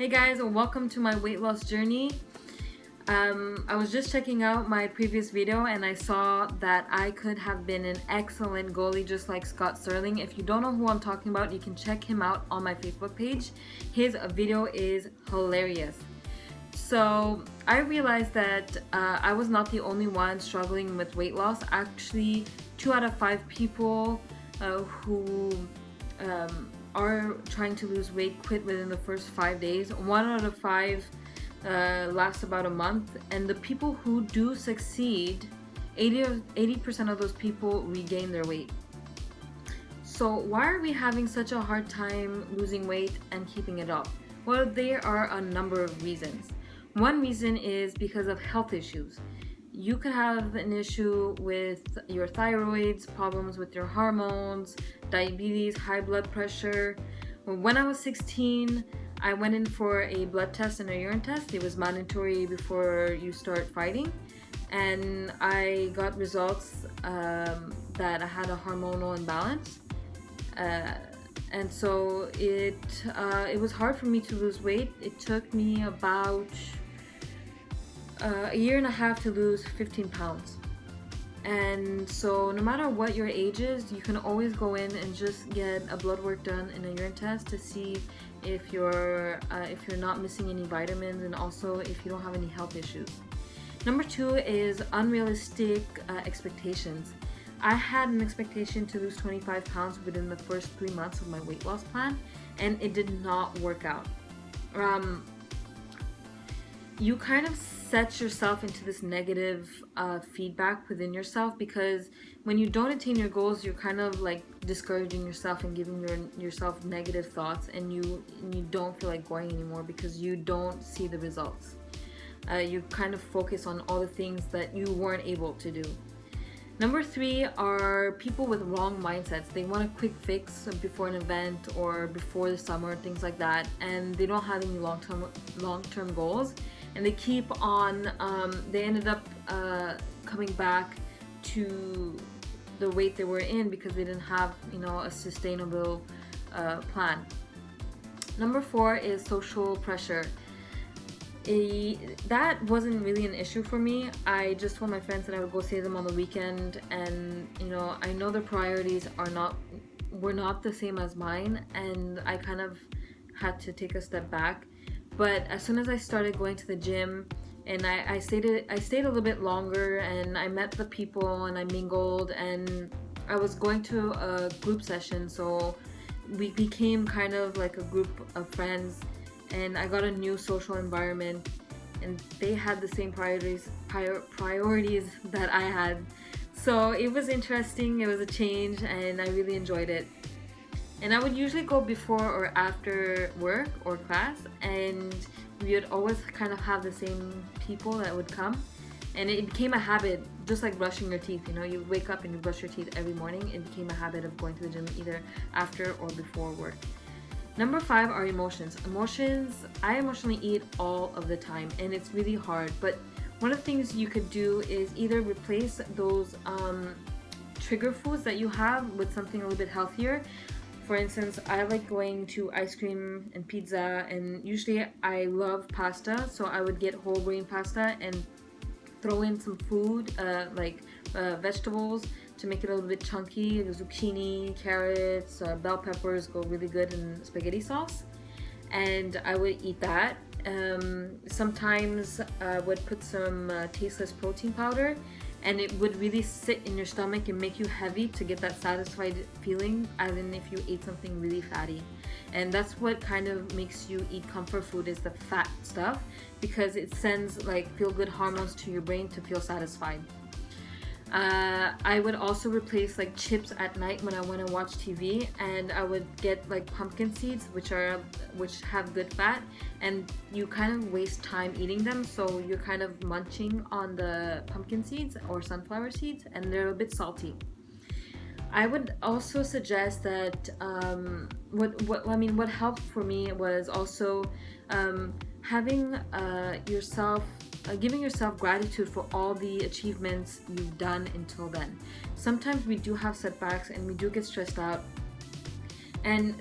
Hey guys, and welcome to my weight loss journey. I was just checking out my previous video and I saw that I could have been an excellent goalie just like Scott Sterling. If you don't know who I'm talking about, you can check him out on my Facebook page. His video is hilarious. So I realized that I was not the only one struggling with weight loss. Actually, 2 out of 5 people who are trying to lose weight quit within the first 5 days. 1 out of 5 lasts about a month, and the people who do succeed, 80% of those people regain their weight. So why are we having such a hard time losing weight and keeping it up? Well, there are a number of reasons. One reason is because of health issues. You could have an issue with your thyroids, problems with your hormones, diabetes, high blood pressure. When I was 16, I went in for a blood test and a urine test. It was mandatory before you start fighting. And I got results that I had a hormonal imbalance. And so it was hard for me to lose weight. It took me about a year and a half to lose 15 pounds. And so no matter what your age is, you can always go in and just get a blood work done and a urine test to see if you're not missing any vitamins, and also if you don't have any health issues. Number 2 is unrealistic expectations. I had an expectation to lose 25 pounds within the first 3 months of my weight loss plan, and it did not work out. You kind of set yourself into this negative feedback within yourself, because when you don't attain your goals, you're kind of like discouraging yourself and giving yourself negative thoughts, and you don't feel like going anymore because you don't see the results. You kind of focus on all the things that you weren't able to do. Number 3 are people with wrong mindsets. They want a quick fix before an event or before the summer, things like that, and they don't have any long-term goals, and they keep on they ended up coming back to the weight they were in because they didn't have a sustainable plan. Number 4 is social pressure. That wasn't really an issue for me. I just told my friends that I would go see them on the weekend, and I know their priorities were not the same as mine, and I kind of had to take a step back. But as soon as I started going to the gym, and I stayed a little bit longer, and I met the people and I mingled, and I was going to a group session, so we became kind of like a group of friends. And I got a new social environment, and they had the same priorities that I had. So it was interesting, it was a change, and I really enjoyed it. And I would usually go before or after work or class, and we would always kind of have the same people that would come. And it became a habit, just like brushing your teeth. You wake up and you brush your teeth every morning. It became a habit of going to the gym either after or before work. Number 5 are emotions. I emotionally eat all of the time, and it's really hard. But one of the things you could do is either replace those trigger foods that you have with something a little bit healthier. For instance, I like going to ice cream and pizza, and usually I love pasta, so I would get whole grain pasta and throw in some food like vegetables to make it a little bit chunky. The zucchini, carrots, bell peppers go really good in spaghetti sauce, and I would eat that. Sometimes I would put some tasteless protein powder, and it would really sit in your stomach and make you heavy to get that satisfied feeling, as in if you ate something really fatty. And that's what kind of makes you eat comfort food, is the fat stuff, because it sends like feel-good hormones to your brain to feel satisfied. I would also replace like chips at night when I want to watch TV, and I would get like pumpkin seeds, which have good fat, and you kind of waste time eating them, so you're kind of munching on the pumpkin seeds or sunflower seeds, and they're a bit salty. I would also suggest that what helped for me was also having giving yourself gratitude for all the achievements you've done until then. Sometimes we do have setbacks and we do get stressed out, and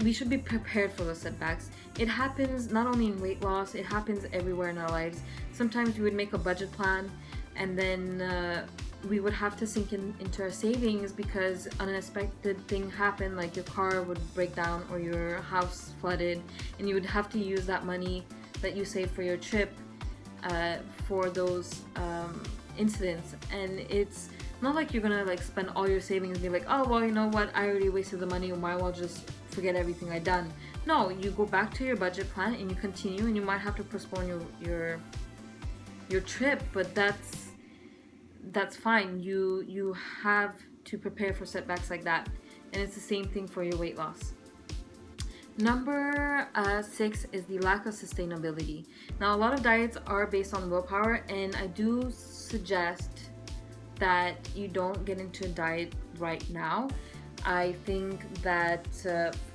we should be prepared for those setbacks. it happens not only in weight loss, it happens everywhere in our lives. Sometimes we would make a budget plan, and then we would have to sink into our savings because an unexpected thing happened, like your car would break down or your house flooded, and you would have to use that money that you saved for your trip for those incidents. And it's not like you're gonna like spend all your savings and be like, oh well, you know what, I already wasted the money, why well just forget everything I done. No, you go back to your budget plan and you continue, and you might have to postpone your trip, but that's fine. You have to prepare for setbacks like that, and it's the same thing for your weight loss. Number 6 is the lack of sustainability. Now, a lot of diets are based on willpower, and I do suggest that you don't get into a diet right now. I think that,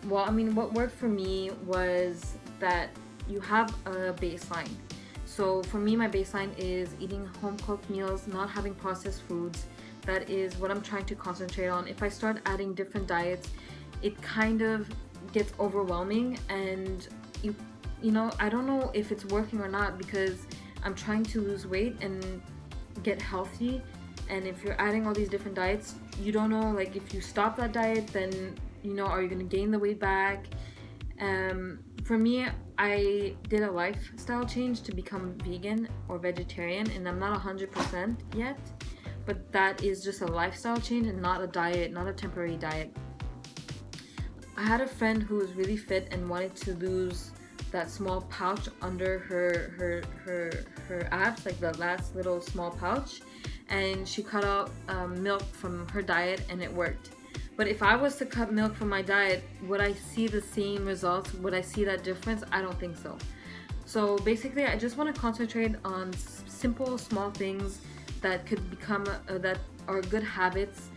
what worked for me was that you have a baseline. So for me, my baseline is eating home-cooked meals, not having processed foods. That is what I'm trying to concentrate on. If I start adding different diets, it kind of gets overwhelming, and you know, I don't know if it's working or not, because I'm trying to lose weight and get healthy. And if you're adding all these different diets, you don't know, like, if you stop that diet, then, you know, are you going to gain the weight back? For me, I did a lifestyle change to become vegan or vegetarian, and I'm not 100% yet, but that is just a lifestyle change and not a diet, not a temporary diet. I had a friend who was really fit and wanted to lose that small pouch under her abs, like the last little small pouch, and she cut out milk from her diet, and it worked. But if I was to cut milk from my diet, would I see the same results? Would I see that difference? I don't think so. So basically, I just want to concentrate on simple, small things that could become that are good habits.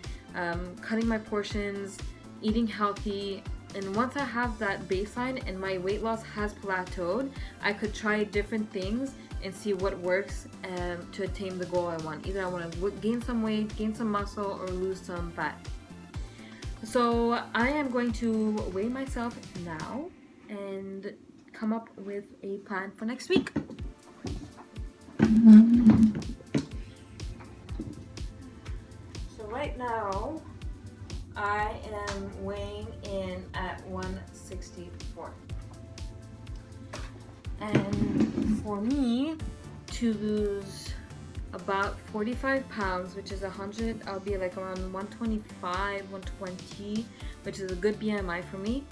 Cutting my portions, eating healthy, and once I have that baseline and my weight loss has plateaued, I could try different things and see what works to attain the goal I want. Either I want to gain some weight, gain some muscle, or lose some fat. So I am going to weigh myself now and come up with a plan for next week. So right now, I am weighing in at 164. And for me to lose about 45 pounds, which is 100, I'll be like around 125, 120, which is a good BMI for me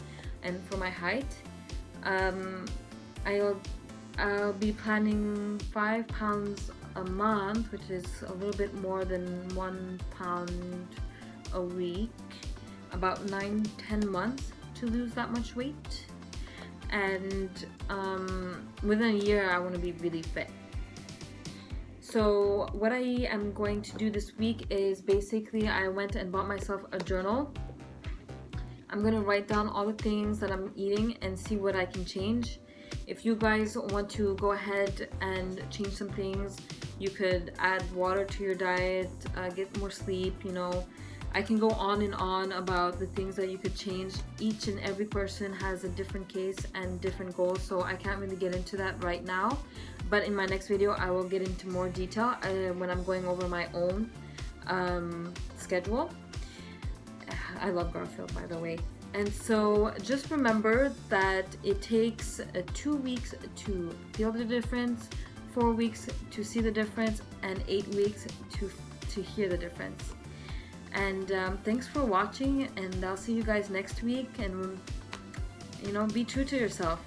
and for my height. I'll be planning 5 pounds a month, which is a little bit more than 1 pound a week, about 9-10 months to lose that much weight. And within a year, I want to be really fit. So what I am going to do this week is basically I went and bought myself a journal. I'm going to write down all the things that I'm eating and see what I can change. If you guys want to go ahead and change some things, you could add water to your diet, get more sleep, you know. I can go on and on about the things that you could change. Each and every person has a different case and different goals, so I can't really get into that right now. But in my next video, I will get into more detail when I'm going over my own schedule. I love Garfield, by the way. And so just remember that it takes 2 weeks to feel the difference, 4 weeks to see the difference, and 8 weeks to hear the difference. And thanks for watching, and I'll see you guys next week. And, you know, be true to yourself.